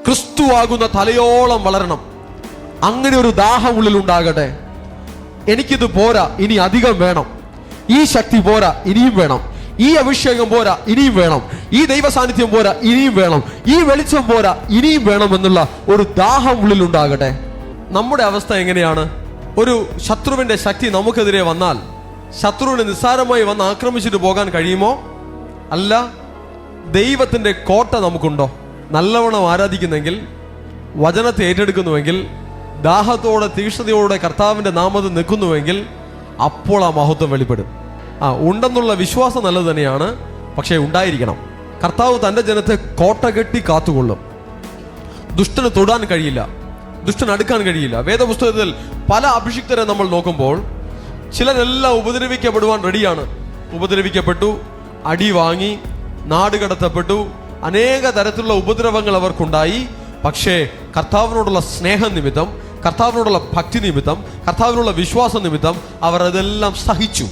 ക്രിസ്തുവാകുന്ന തലയോളം വളരണം. അങ്ങനെ ഒരു ദാഹം ഉള്ളിൽ ഉണ്ടാകട്ടെ. എനിക്കിത് പോരാ, ഇനി അധികം വേണം. ഈ ശക്തി പോരാ, ഇനിയും വേണം. ഈ അഭിഷേകം പോരാ, ഇനിയും വേണം. ഈ ദൈവ സാന്നിധ്യം പോരാ, ഇനിയും വേണം. ഈ വെളിച്ചം പോരാ, ഇനിയും വേണം എന്നുള്ള ഒരു ദാഹം ഉള്ളിൽ ഉണ്ടാകട്ടെ. നമ്മുടെ അവസ്ഥ എങ്ങനെയാണ്? ഒരു ശത്രുവിന്റെ ശക്തി നമുക്കെതിരെ വന്നാൽ ശത്രുവിനെ നിസ്സാരമായി വന്ന് ആക്രമിച്ചിട്ട് പോകാൻ കഴിയുമോ? അല്ല. ദൈവത്തിന്റെ കോട്ട നമുക്കുണ്ടോ? നല്ലവണ്ണം ആരാധിക്കുന്നെങ്കിൽ, വചനത്തെ ഏറ്റെടുക്കുന്നുവെങ്കിൽ, ദാഹത്തോടെ തീക്ഷ്ണതയോടെ കർത്താവിന്റെ നാമത്തിൽ നിൽക്കുന്നുവെങ്കിൽ അപ്പോൾ ആ മഹത്വം വെളിപ്പെടും. ഉണ്ടെന്നുള്ള വിശ്വാസം നല്ലത് തന്നെയാണ്, പക്ഷേ ഉണ്ടായിരിക്കണം. കർത്താവ് തൻ്റെ ജനത്തെ കോട്ട കെട്ടി കാത്തുകൊള്ളും. ദുഷ്ടന് തൊടാൻ കഴിയില്ല, ദുഷ്ടൻ അടുക്കാൻ കഴിയില്ല. വേദപുസ്തകത്തിൽ പല അഭിഷിക്തരെ നമ്മൾ നോക്കുമ്പോൾ ചിലരെല്ലാം ഉപദ്രവിക്കപ്പെടുവാൻ റെഡിയാണ്. ഉപദ്രവിക്കപ്പെട്ടു, അടി വാങ്ങി, നാട് കടത്തപ്പെട്ടു, അനേക തരത്തിലുള്ള ഉപദ്രവങ്ങൾ അവർക്കുണ്ടായി. പക്ഷേ കർത്താവിനോടുള്ള സ്നേഹം നിമിത്തം, കർത്താവിനോടുള്ള ഭക്തി നിമിത്തം, കർത്താവിനുള്ള വിശ്വാസം നിമിത്തം അവർ അതെല്ലാം സഹിച്ചു.